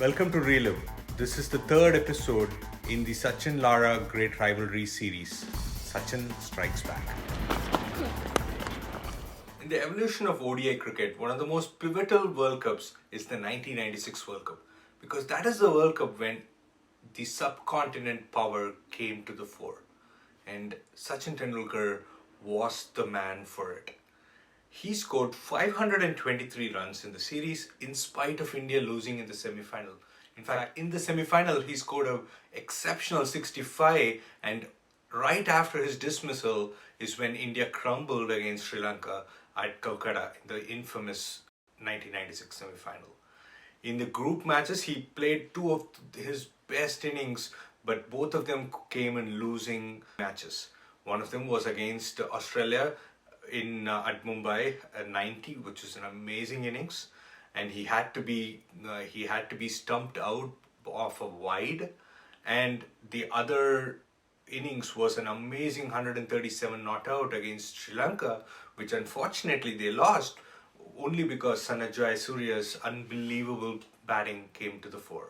Welcome to Relive. This is the third episode in the Sachin Lara Great Rivalries series. Sachin Strikes Back. In the evolution of ODI cricket, one of the most pivotal World Cups is the 1996 World Cup, because that is the World Cup when the subcontinent power came to the fore, and Sachin Tendulkar was the man for it. He scored 523 runs in the series in spite of India losing in the semi-final. In fact, in the semi-final, he scored an exceptional 65, and right after his dismissal is when India crumbled against Sri Lanka at Calcutta in the infamous 1996 semi-final. In the group matches, he played two of his best innings, but both of them came in losing matches. One of them was against Australia at Mumbai, 90, which is an amazing innings, and he had to be stumped out off a wide, and the other innings was an amazing 137 not out against Sri Lanka, which unfortunately they lost only because Sanjay Surya's unbelievable batting came to the fore.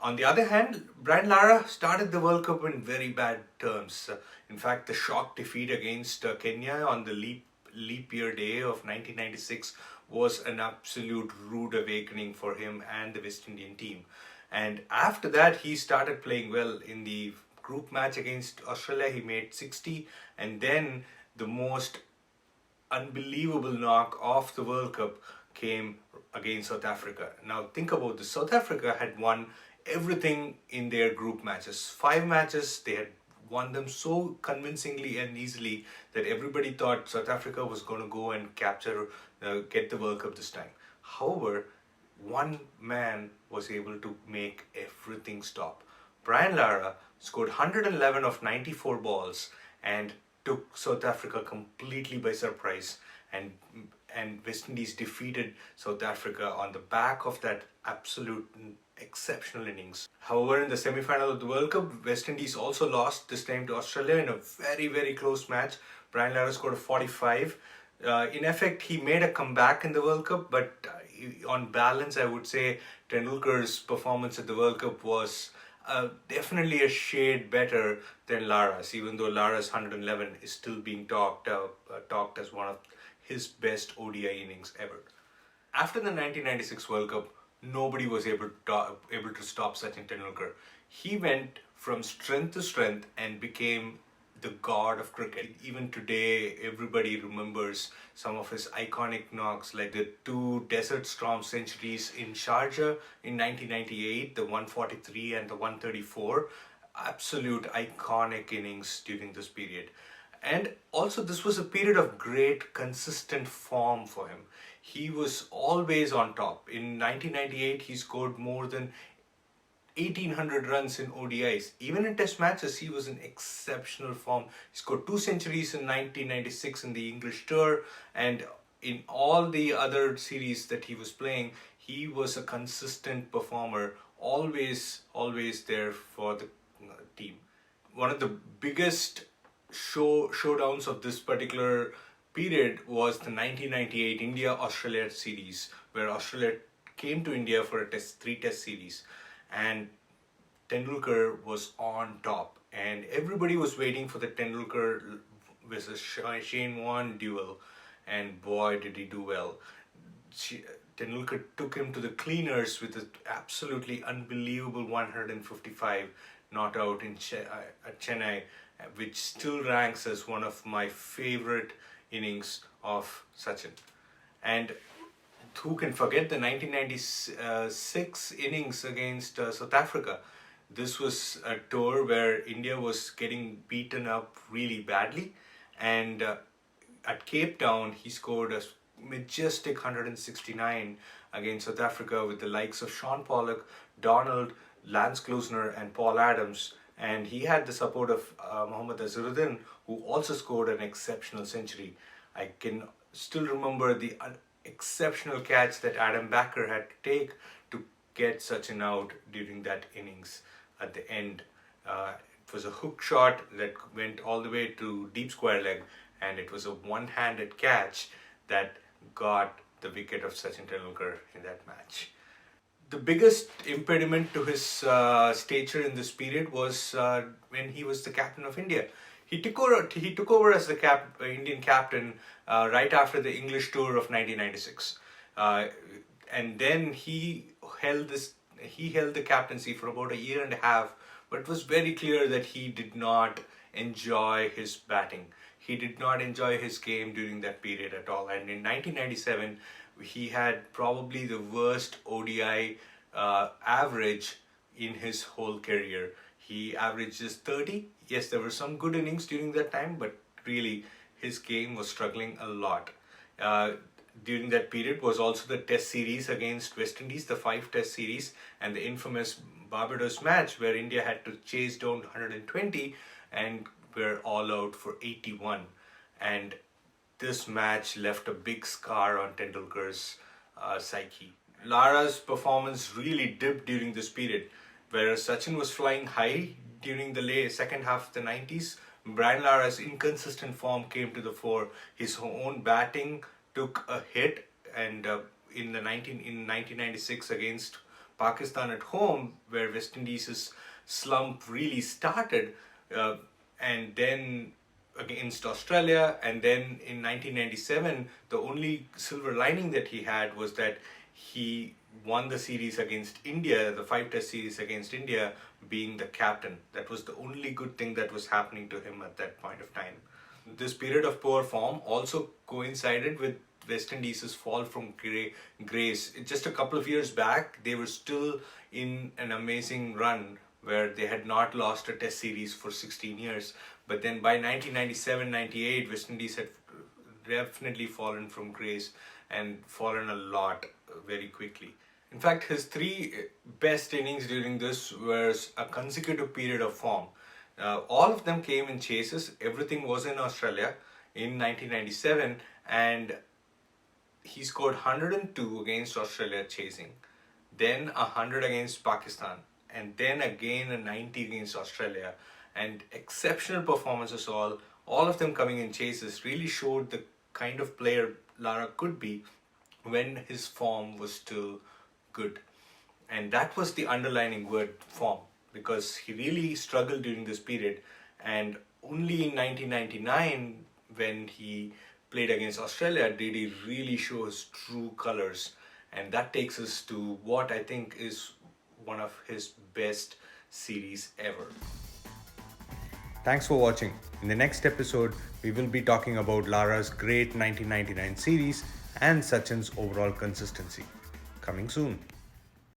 On the other hand, Brian Lara started the World Cup in very bad terms. In fact, the shock defeat against Kenya on the leap year day of 1996 was an absolute rude awakening for him and the West Indian team. And after that, he started playing well. In the group match against Australia, he made 60, and then the most unbelievable knock off the World Cup came against South Africa. Now think about this. South Africa had won everything in their group matches. 5 matches, they had won them so convincingly and easily that everybody thought South Africa was going to go and get the World Cup this time. However, one man was able to make everything stop. Brian Lara scored 111 of 94 balls and took South Africa completely by surprise, and West Indies defeated South Africa on the back of that absolute exceptional innings. However, in the semi-final of the World Cup, West Indies also lost, this time to Australia, in a very, very close match. Brian Lara scored a 45. In effect, he made a comeback in the World Cup, but on balance, I would say Tendulkar's performance at the World Cup was definitely a shade better than Lara's, even though Lara's 111 is still being talked as one of his best ODI innings ever. After the 1996 World Cup, nobody was able to stop Sachin Tendulkar. He went from strength to strength and became the god of cricket. Even today, everybody remembers some of his iconic knocks, like the 2 Desert Storm centuries in Sharjah in 1998, the 143 and the 134. Absolute iconic innings during this period. And also, this was a period of great consistent form for him. He was always on top. In 1998, he scored more than 1800 runs in ODIs. Even in test matches, he was in exceptional form. He scored 2 centuries in 1996 in the English tour, and in all the other series that he was playing, he was a consistent performer, always there for the team. One of the biggest showdowns of this particular period was the 1998 India-Australia series, where Australia came to India for a 3-test series, and Tendulkar was on top, and everybody was waiting for the Tendulkar versus Shane Warne duel, and boy did he do well. Tendulkar took him to the cleaners with an absolutely unbelievable 155 not out at Chennai, which still ranks as one of my favorite innings of Sachin. And who can forget the 1996 innings against South Africa? This was a tour where India was getting beaten up really badly, and at Cape Town he scored a majestic 169 against South Africa with the likes of Sean Pollock, Donald, Lance Klusener and Paul Adams, and he had the support of Mohammad Azharuddin, who also scored an exceptional century. I can still remember the exceptional catch that Adam Backer had to take to get Sachin out during that innings at the end. It was a hook shot that went all the way to deep square leg, and it was a one-handed catch that got the wicket of Sachin Tendulkar in that match. The biggest impediment to his stature in this period was when he was the captain of India. He took over as the Indian captain right after the English tour of 1996, and then he held the captaincy for about a year and a half. But it was very clear that he did not enjoy his batting. He did not enjoy his game during that period at all. And in 1997, he had probably the worst ODI average in his whole career. He averaged just 30. Yes, there were some good innings during that time, but really his game was struggling a lot. During that period was also the Test series against West Indies, the 5 Test series, and the infamous Barbados match where India had to chase down 120 and were all out for 81. And this match left a big scar on Tendulkar's psyche. Lara's performance really dipped during this period, whereas Sachin was flying high during the second half of the 90s. Brian Lara's inconsistent form came to the fore. His own batting took a hit, and in 1996 against Pakistan at home, where West Indies' slump really started, and then against Australia, and then in 1997, the only silver lining that he had was that he won the series against India, the 5 Test series against India, being the captain. That was the only good thing that was happening to him at that point of time. This period of poor form also coincided with West Indies' fall from grace. Just a couple of years back, they were still in an amazing run where they had not lost a Test series for 16 years. But then by 1997-98, West Indies had definitely fallen from grace and fallen a lot very quickly. In fact, his 3 best innings during this was a consecutive period of form. All of them came in chases. Everything was in Australia in 1997, and he scored 102 against Australia chasing, then 100 against Pakistan, and then again a 90 against Australia. And exceptional performances, all of them coming in chases, really showed the kind of player Lara could be when his form was still good. And that was the underlining word, form, because he really struggled during this period. And only in 1999, when he played against Australia, did he really show his true colors. And that takes us to what I think is one of his best series ever. Thanks for watching. In the next episode, we will be talking about Lara's great 1999 series and Sachin's overall consistency. Coming soon.